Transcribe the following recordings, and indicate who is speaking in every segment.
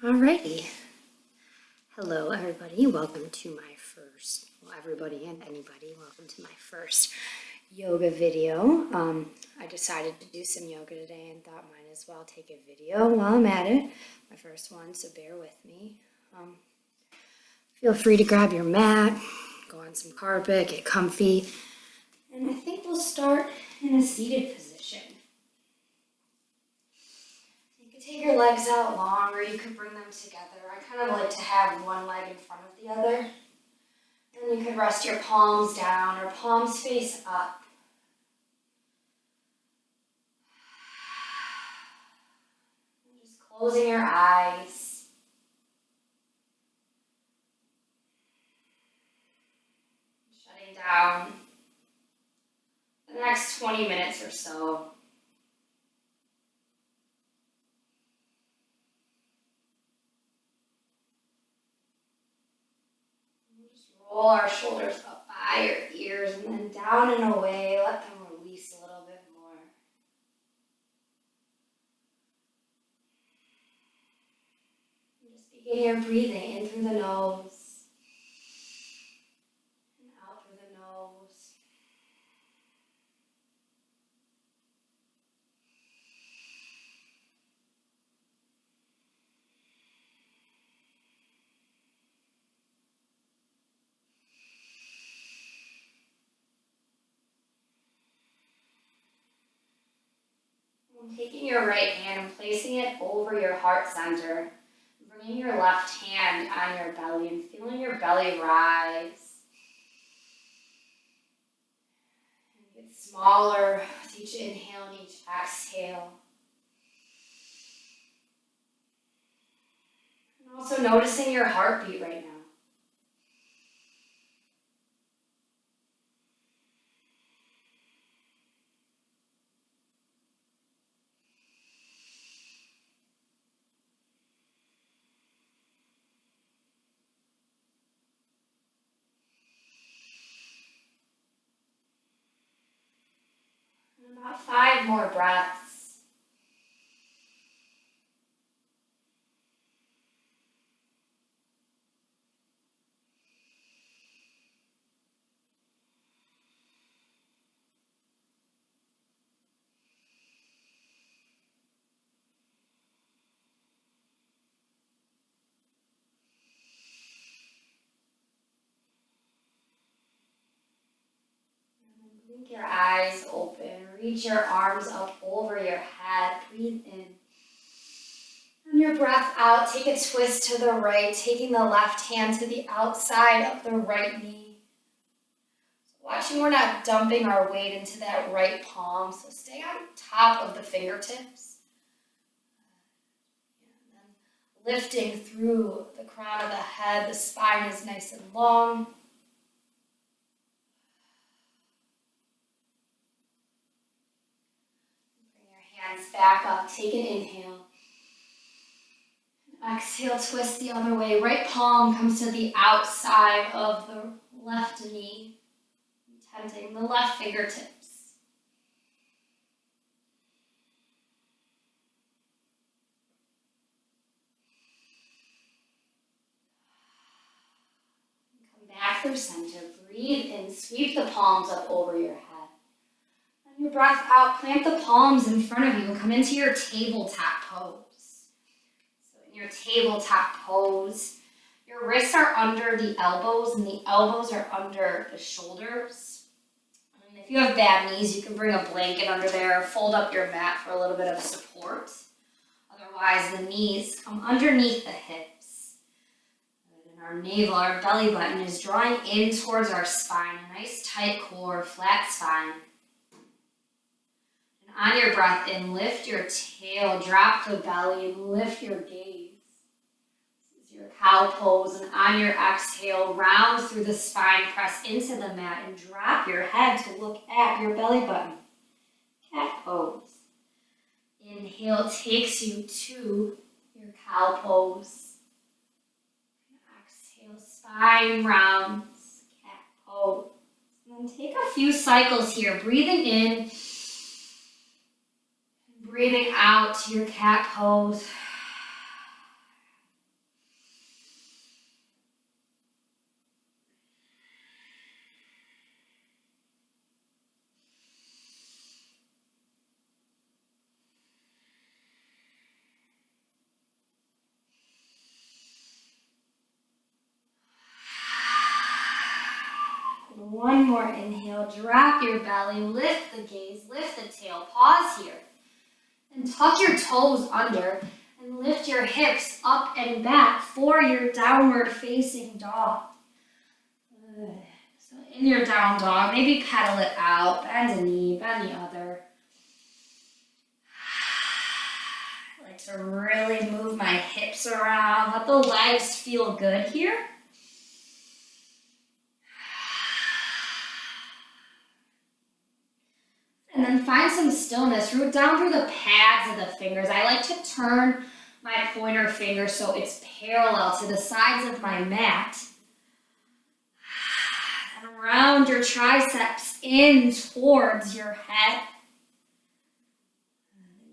Speaker 1: Alrighty. Hello, everybody. Welcome to my first, everybody and anybody, welcome to my first yoga video. I decided to do some yoga today and thought might as well take a video while I'm at it. My first one, so bear with me. Feel free to grab your mat, go on some carpet, get comfy, and I think we'll start in a seated position. Take your legs out long, or you could bring them together. I kind of like to have one leg in front of the other. Then you could rest your palms down or palms face up. And just closing your eyes. Shutting down the next 20 minutes or so. Roll our shoulders up by your ears and then down and away. Let them release a little bit more. And just begin your breathing in through the nose and out through the nose. Taking your right hand and placing it over your heart center, bringing your left hand on your belly and feeling your belly rise. And get smaller with each inhale and each exhale. And also noticing your heartbeat right now. About 5 more breaths. Blink your eyes open. Reach your arms up over your head. Breathe in. On your breath out, take a twist to the right, taking the left hand to the outside of the right knee. So watching we're not dumping our weight into that right palm, so stay on top of the fingertips. And then lifting through the crown of the head, the spine is nice and long. Hands back up, take an inhale. Exhale, twist the other way. Right palm comes to the outside of the left knee, tenting the left fingertips. Come back through center. Breathe in, sweep the palms up over your head. On your breath out, plant the palms in front of you and come into your tabletop pose. So in your tabletop pose, your wrists are under the elbows and the elbows are under the shoulders. And if you have bad knees, you can bring a blanket under there, fold up your mat for a little bit of support. Otherwise, the knees come underneath the hips. And our navel, our belly button is drawing in towards our spine, a nice tight core, flat spine. On your breath in, lift your tail, drop the belly, and lift your gaze. This is your cow pose, and on your exhale, round through the spine, press into the mat, and drop your head to look at your belly button. Cat pose. Inhale takes you to your cow pose. Exhale, spine rounds, cat pose. And then take a few cycles here, breathing in, breathing out to your cat pose. One more inhale, drop your belly, lift the gaze, lift the tail, pause here. And tuck your toes under and lift your hips up and back for your downward facing dog. Good. So in your down dog, maybe pedal it out, bend a knee, bend the other. I like to really move my hips around, let the legs feel good here. And then find some stillness. Root down through the pads of the fingers. I like to turn my pointer finger so it's parallel to the sides of my mat. And round your triceps in towards your head.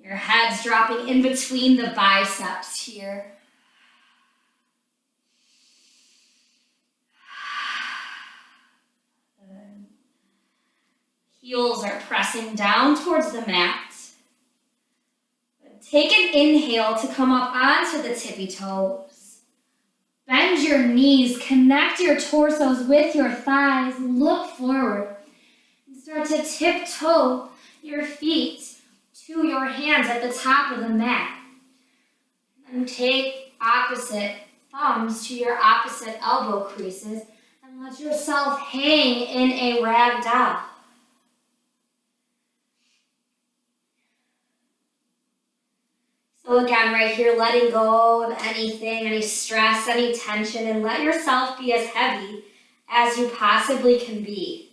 Speaker 1: Your head's dropping in between the biceps here. Heels are pressing down towards the mat. Take an inhale to come up onto the tippy toes. Bend your knees, connect your torsos with your thighs, look forward. And start to tiptoe your feet to your hands at the top of the mat. And take opposite thumbs to your opposite elbow creases and let yourself hang in a ragdoll. So again, right here, letting go of anything, any stress, any tension, and let yourself be as heavy as you possibly can be.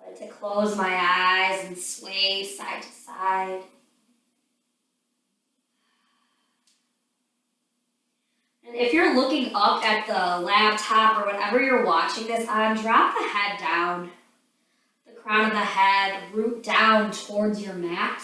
Speaker 1: I like to close my eyes and sway side to side. And if you're looking up at the laptop or whatever you're watching this on, drop the head down. Crown of the head, root down towards your mat.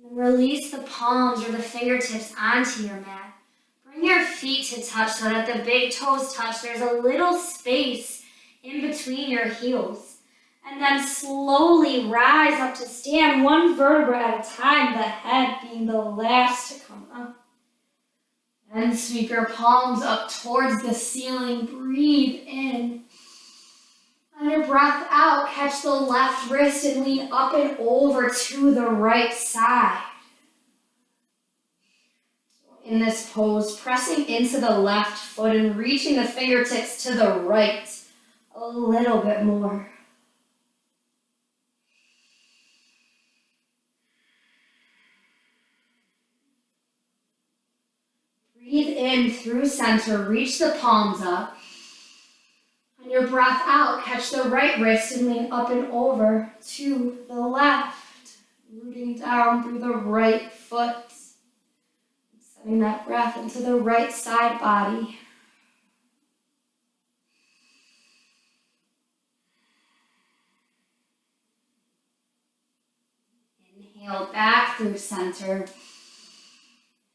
Speaker 1: And release the palms or the fingertips onto your mat. Bring your feet to touch so that the big toes touch. There's a little space in between your heels. And then slowly rise up to stand one vertebra at a time, the head being the last to come up. And sweep your palms up towards the ceiling. Breathe in. On your breath out, catch the left wrist and lean up and over to the right side. In this pose, pressing into the left foot and reaching the fingertips to the right. A little bit more. Breathe in through center, reach the palms up. On your breath out, catch the right wrist and lean up and over to the left, rooting down through the right foot. Sending that breath into the right side body. Inhale back through center.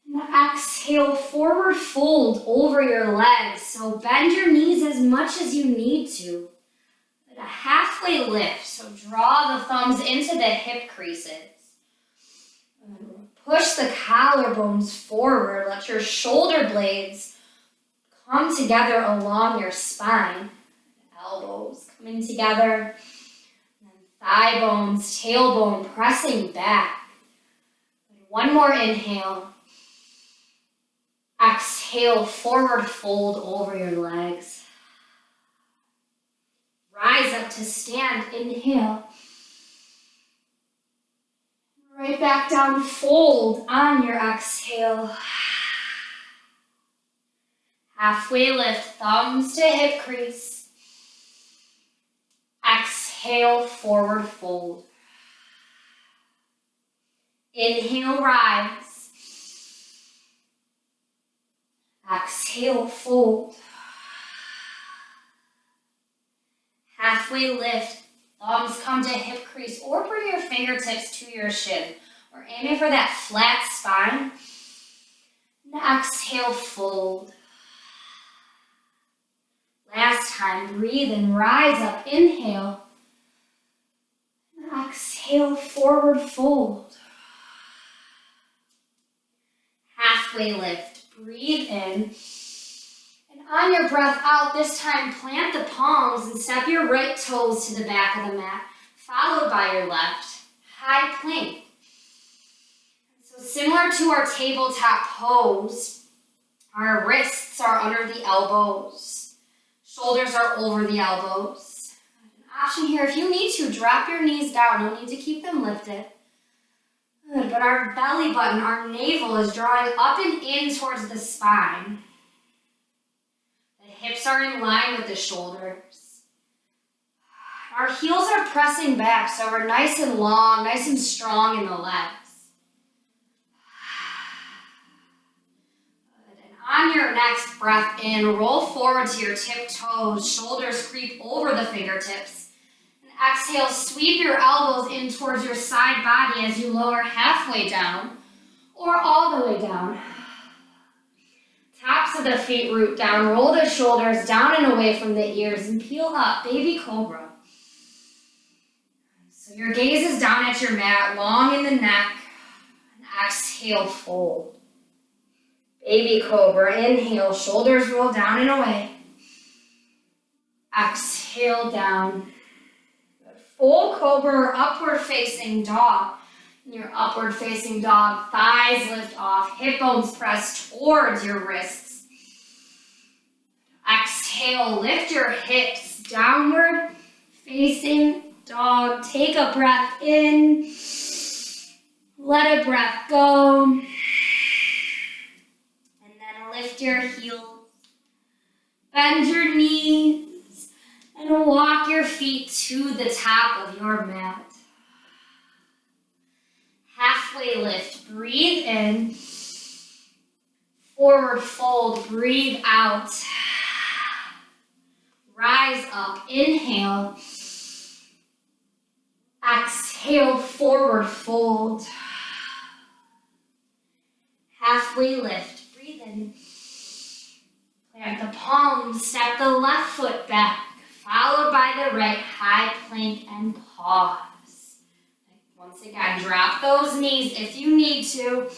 Speaker 1: And exhale, forward fold over your legs. So bend your knees as much as you need to. Like a halfway lift. So draw the thumbs into the hip creases. And push the collarbones forward. Let your shoulder blades come together along your spine. Elbows coming together. Thigh bones, tailbone pressing back. One more inhale. Exhale, forward fold over your legs. Rise up to stand, inhale. Right back down, fold on your exhale. Halfway lift, thumbs to hip crease. Exhale, forward fold. Inhale, rise. Exhale, fold. Halfway lift, thumbs come to hip crease or bring your fingertips to your shin. We're aiming for that flat spine. And exhale, fold. Last time, breathe in, rise up, inhale. And exhale, forward fold. Halfway lift, breathe in. And on your breath out, this time plant the palms and step your right toes to the back of the mat, followed by your left. High plank. So similar to our tabletop pose, our wrists are under the elbows. Shoulders are over the elbows. An option here, if you need to, drop your knees down. No need to keep them lifted. Good, but our belly button, our navel is drawing up and in towards the spine. The hips are in line with the shoulders. Our heels are pressing back, so we're nice and long, nice and strong in the legs. On your next breath in, roll forward to your tiptoes, shoulders creep over the fingertips. And exhale, sweep your elbows in towards your side body as you lower halfway down or all the way down. Tops of the feet root down, roll the shoulders down and away from the ears and peel up, baby cobra. So your gaze is down at your mat, long in the neck, and exhale, fold. Baby cobra, inhale, shoulders roll down and away. Exhale, down. Full cobra or upward facing dog. In your upward facing dog, thighs lift off, hip bones press towards your wrists. Exhale, lift your hips, downward facing dog. Take a breath in, let a breath go. Lift your heels, bend your knees, and walk your feet to the top of your mat. Halfway lift, breathe in, forward fold, breathe out. Rise up, inhale, exhale, forward fold. Halfway lift, breathe in. Plant the palms, step the left foot back, followed by the right, high plank and pause. Once again, drop those knees if you need to.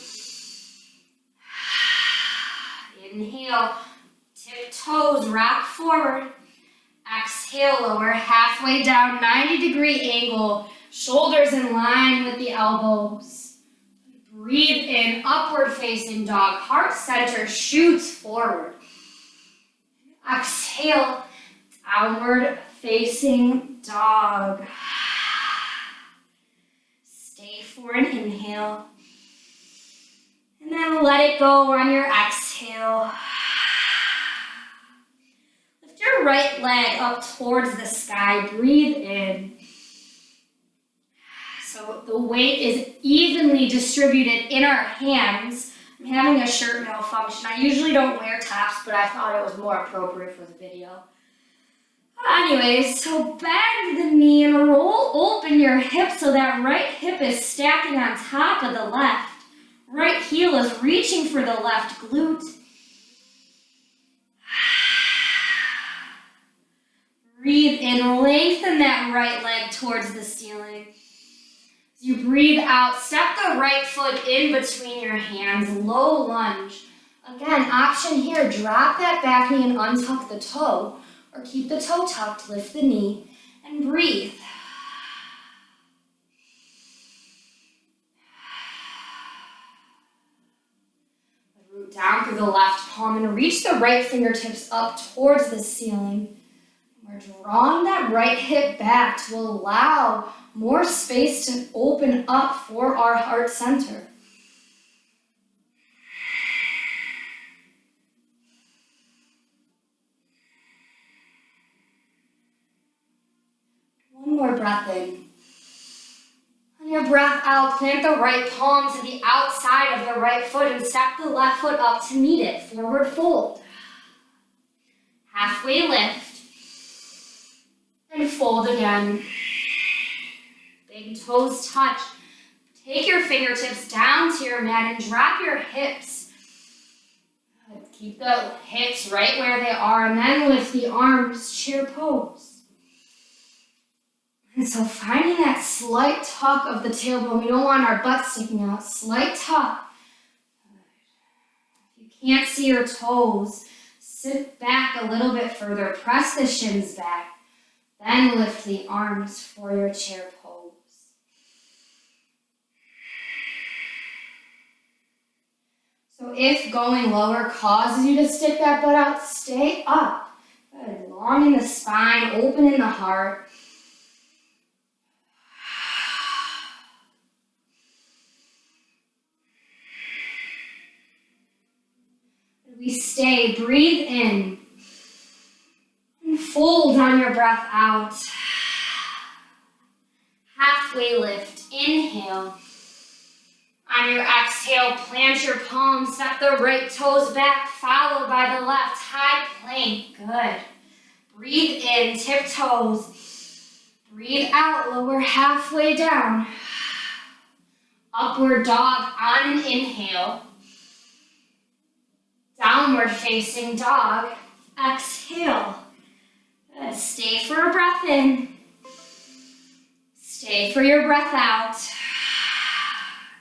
Speaker 1: Inhale, tiptoes, rock forward. Exhale, lower halfway down, 90-degree angle, shoulders in line with the elbows. Breathe in, upward facing dog, heart center shoots forward. Exhale, downward facing dog. Stay for an inhale. And then let it go on your exhale. Lift your right leg up towards the sky. Breathe in. So the weight is evenly distributed in our hands. I'm having a shirt malfunction. I usually don't wear tops, but I thought it was more appropriate for the video. Anyways, so bend the knee and roll open your hip so that right hip is stacking on top of the left. Right heel is reaching for the left glute. Breathe in, lengthen that right leg towards the ceiling. As you breathe out, step the right foot in between your hands, low lunge. Again, option here, drop that back knee and untuck the toe, or keep the toe tucked, lift the knee, and breathe. Root down through the left palm and reach the right fingertips up towards the ceiling. We're drawing that right hip back to allow more space to open up for our heart center. One more breath in. On your breath out, plant the right palm to the outside of the right foot and step the left foot up to meet it. Forward fold. Halfway lift. And fold again. Big toes touch. Take your fingertips down to your mat and drop your hips Keep the hips right where they are, and then lift the arms, chair pose. And so finding that slight tuck of the tailbone, we don't want our butt sticking out, slight tuck. If you can't see your toes, sit back a little bit further, press the shins back, then lift the arms for your chair pose. So if going lower causes you to stick that butt out, stay up. Good. Long in the spine, open in the heart. We stay, breathe in. And fold on your breath out. Halfway lift, inhale. On your exhale, plant your palms, step the right toes back, followed by the left, high plank, good. Breathe in, tiptoes. Breathe out, lower halfway down. Upward dog on an inhale. Downward facing dog, exhale. Good, stay for a breath in. Stay for your breath out.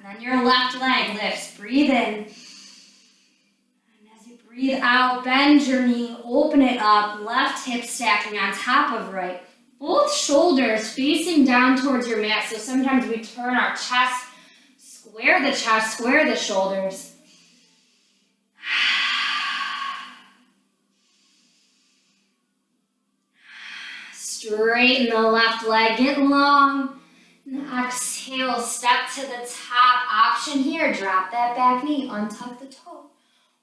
Speaker 1: Then your left leg lifts, breathe in. And as you breathe out, bend your knee, open it up, left hip stacking on top of right. Both shoulders facing down towards your mat, so sometimes we turn our chest, square the shoulders. Straighten the left leg, get long. And exhale, step to the top. Option here, drop that back knee, untuck the toe,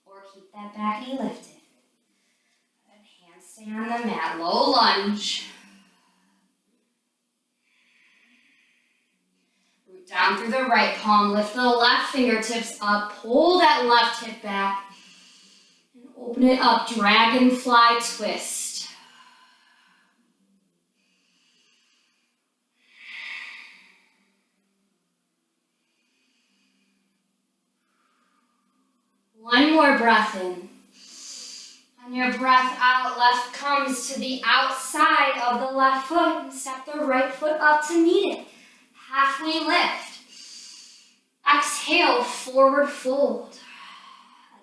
Speaker 1: or keep that back knee lifted. Good, hands stay on the mat, low lunge. Root down through the right palm, lift the left fingertips up, pull that left hip back, and open it up, dragonfly twist. One more breath in. On your breath out, left comes to the outside of the left foot. And step the right foot up to meet it. Halfway lift. Exhale, forward fold.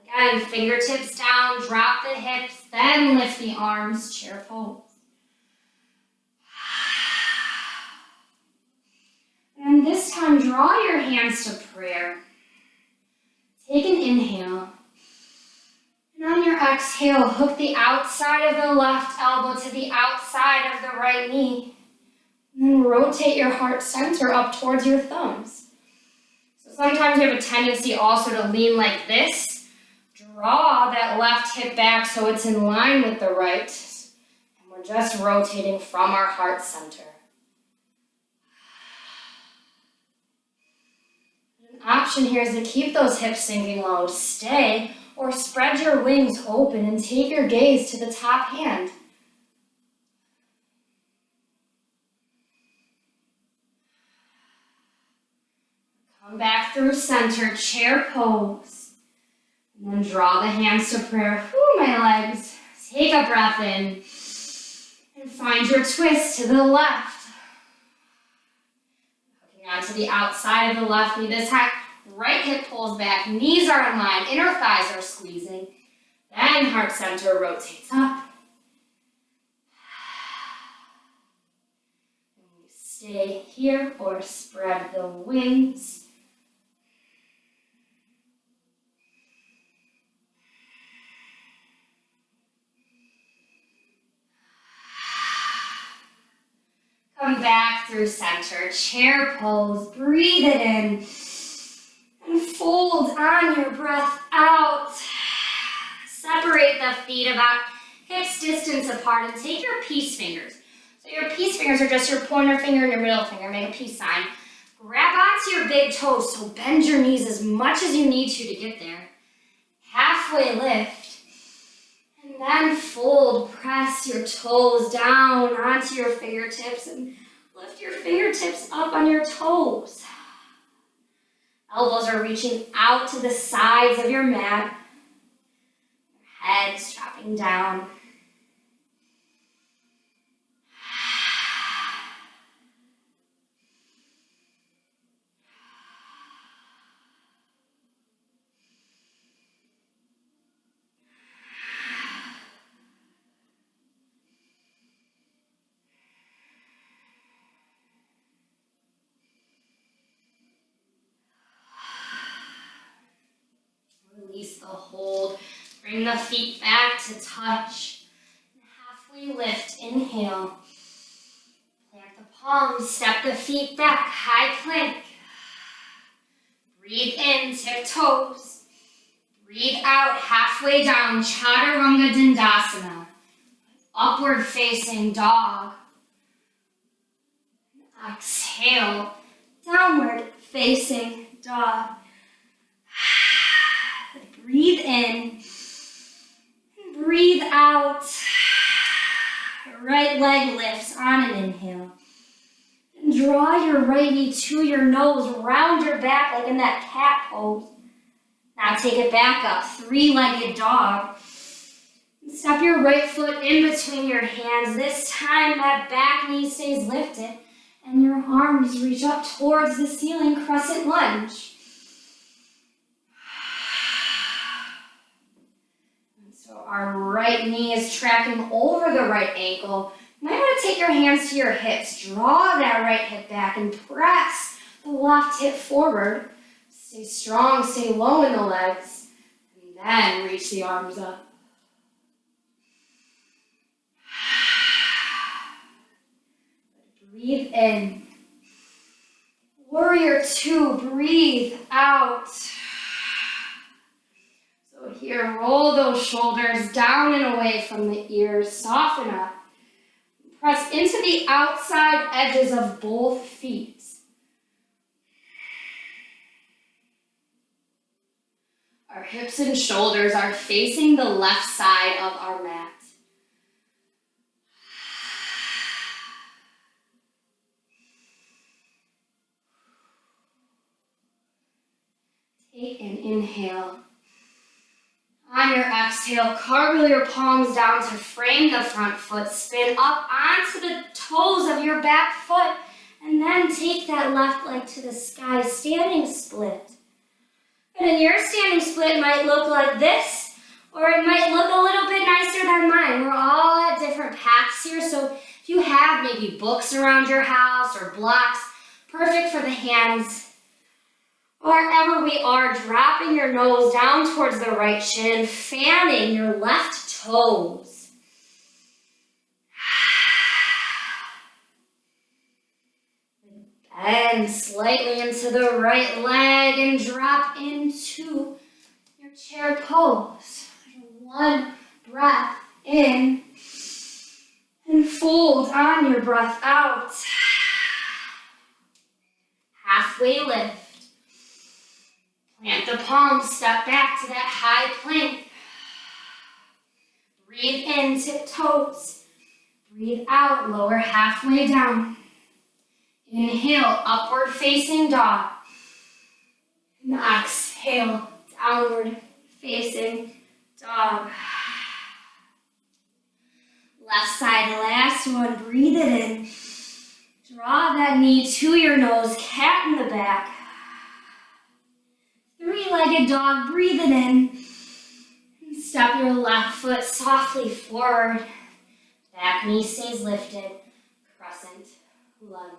Speaker 1: Again, fingertips down, drop the hips, then lift the arms, chair pose. And this time, draw your hands to prayer. Take an inhale. And on your exhale, hook the outside of the left elbow to the outside of the right knee. And then rotate your heart center up towards your thumbs. So sometimes you have a tendency also to lean like this. Draw that left hip back so it's in line with the right. And we're just rotating from our heart center. Option here is to keep those hips sinking low, stay, or spread your wings open and take your gaze to the top hand. Come back through center, chair pose. And then draw the hands to prayer. Whew, my legs. Take a breath in. And find your twist to the left. Onto the outside of the left knee. This time, right hip pulls back, knees are in line, inner thighs are squeezing. Then heart center rotates up. And we stay here or spread the wings. Come back through center, chair pose, breathe it in, and fold on your breath out. Separate the feet about hips distance apart and take your peace fingers. So your peace fingers are just your pointer finger and your middle finger, make a peace sign. Grab onto your big toes, so bend your knees as much as you need to get there. Halfway lift. And then fold, press your toes down onto your fingertips and lift your fingertips up on your toes. Elbows are reaching out to the sides of your mat. heads dropping down. Release the hold. Bring the feet back to touch. Halfway lift, inhale. Plant the palms, step the feet back, high plank. Breathe in, tiptoes. Breathe out, halfway down, chaturanga dandasana. Upward facing dog. Exhale, downward facing dog. Breathe in, breathe out. Right leg lifts on an inhale. And draw your right knee to your nose, round your back like in that cat pose. Now take it back up, three-legged dog. Step your right foot in between your hands. This time that back knee stays lifted and your arms reach up towards the ceiling, crescent lunge. So our right knee is tracking over the right ankle. You might want to take your hands to your hips. Draw that right hip back and press the left hip forward. Stay strong, stay low in the legs. And then reach the arms up. Breathe in. Warrior two, breathe out. So here, roll those shoulders down and away from the ears. Soften up. Press into the outside edges of both feet. Our hips and shoulders are facing the left side of our mat. Take an inhale. On your exhale, cartwheel your palms down to frame the front foot. Spin up onto the toes of your back foot. And then take that left leg to the sky, standing split. And in your standing split, it might look like this, or it might look a little bit nicer than mine. We're all at different paths here, so if you have maybe books around your house or blocks, perfect for the hands. Wherever we are, dropping your nose down towards the right shin, fanning your left toes. Bend slightly into the right leg and drop into your chair pose. One breath in and fold on your breath out. Halfway lift. Plant the palms, step back to that high plank. Breathe in, tiptoes. Breathe out, lower halfway down. Inhale, upward facing dog. And exhale, downward facing dog. Left side, last one. Breathe it in. Draw that knee to your nose, cat in the back. Three-legged dog, breathe it in. And step your left foot softly forward. Back knee stays lifted. Crescent lunge.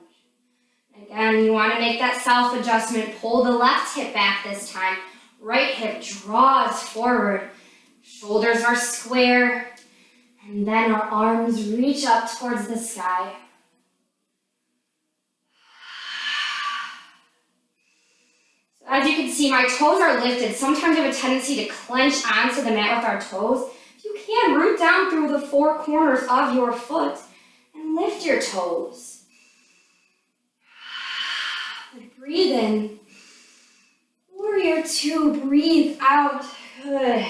Speaker 1: Again, you want to make that self-adjustment. Pull the left hip back this time. Right hip draws forward. Shoulders are square. And then our arms reach up towards the sky. So as you can see, my toes are lifted. Sometimes we have a tendency to clench onto the mat with our toes. You can root down through the four corners of your foot and lift your toes. Breathe in. Warrior two, breathe out. Good.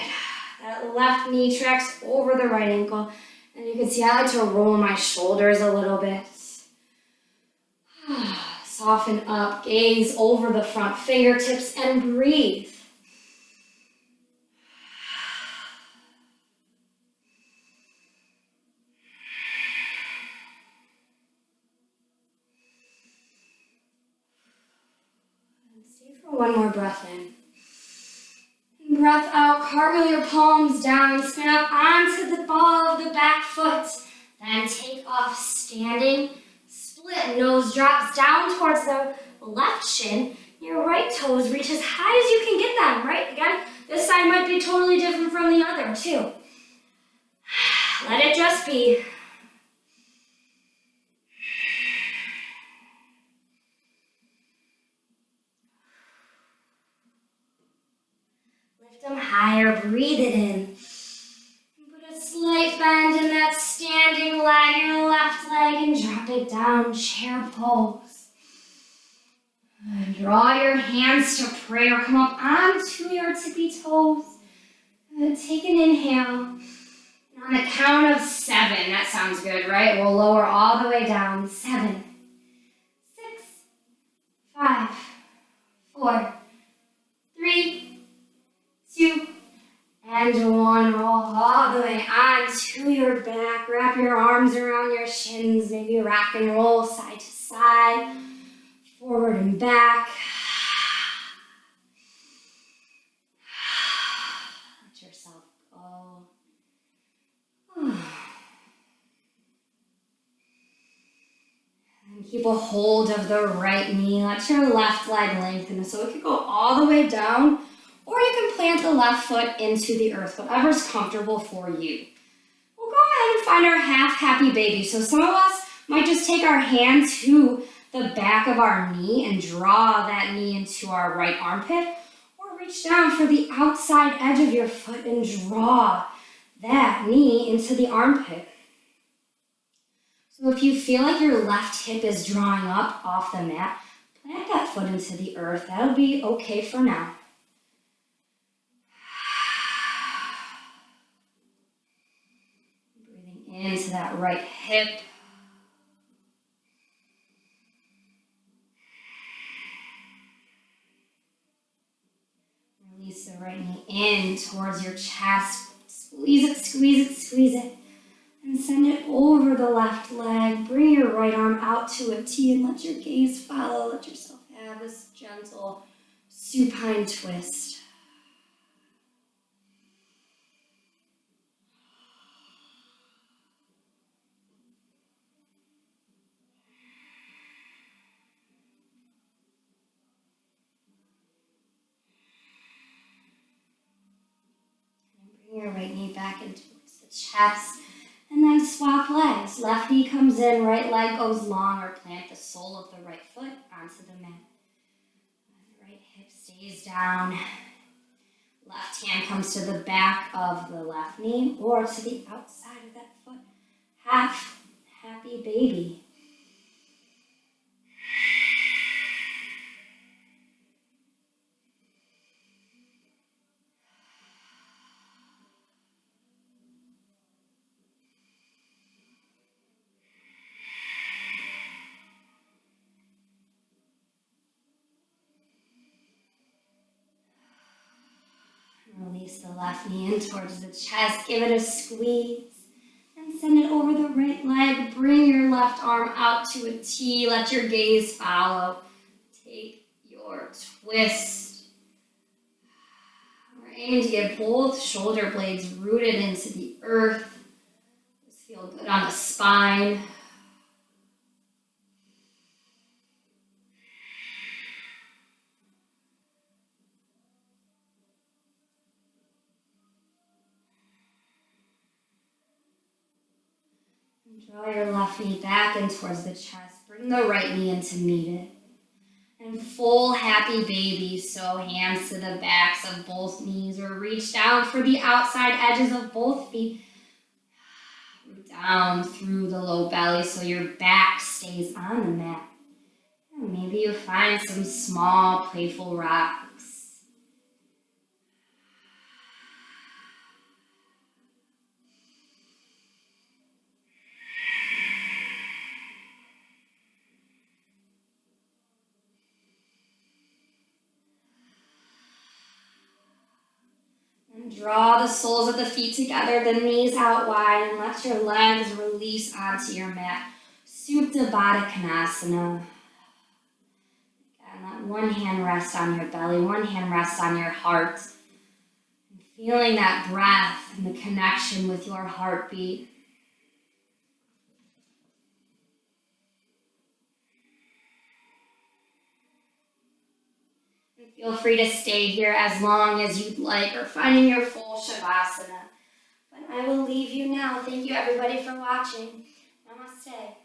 Speaker 1: That left knee tracks over the right ankle. And you can see I like to roll my shoulders a little bit. Soften up, gaze over the front fingertips and breathe. Stay for one more breath in. And breath out, cartwheel your palms down, spin up onto the ball of the back foot. Then take off standing, split, nose drops down towards the left shin. Your right toes reach as high as you can get them, right? Again, this side might be totally different from the other too. Let it just be. Lift them higher, breathe it in. Put a slight bend in that standing leg, your left leg, and drop it down, chair pose. And draw your hands to prayer. Come up onto your tippy toes. And take an inhale. And on the count of 7, that sounds good, right? We'll lower all the way down. 7, 6, 5, 4, 3, 2, and 1. Roll all the way onto your back. Wrap your arms around your shins. Maybe rock and roll side to side. Forward and back. Let yourself go. And keep a hold of the right knee. Let your left leg lengthen. So it could go all the way down, or you can plant the left foot into the earth, whatever's comfortable for you. We'll go ahead and find our half happy baby. So some of us might just take our hand to the back of our knee and draw that knee into our right armpit, or reach down for the outside edge of your foot and draw that knee into the armpit. So if you feel like your left hip is drawing up off the mat, plant that foot into the earth. That'll be okay for now. Breathing into that right hip. Release the right knee in towards your chest. Squeeze it, squeeze it, squeeze it. And send it over the left leg. Bring your right arm out to a T and let your gaze follow. Let yourself have this gentle supine twist. Bring your right knee back in towards the chest, and then swap legs. Left knee comes in, right leg goes long, or plant the sole of the right foot onto the mat. The right hip stays down. Left hand comes to the back of the left knee, or to the outside of that foot. Half happy baby. Release the left knee in towards the chest. Give it a squeeze. And send it over the right leg. Bring your left arm out to a T. Let your gaze follow. Take your twist. We're aiming to get both shoulder blades rooted into the earth. Just feel good on the spine. Draw your left knee back in towards the chest. Bring the right knee in to meet it. And full happy baby. So hands to the backs of both knees, or reach down for the outside edges of both feet. Down through the low belly so your back stays on the mat. And maybe you find some small playful rocks. Draw the soles of the feet together, the knees out wide, and let your legs release onto your mat. Supta Baddha Konasana. And let let one hand rest on your belly, one hand rest on your heart. And feeling that breath and the connection with your heartbeat. And feel free to stay here as long as you'd like or finding your full Shavasana. But I will leave you now. Thank you everybody for watching. Namaste.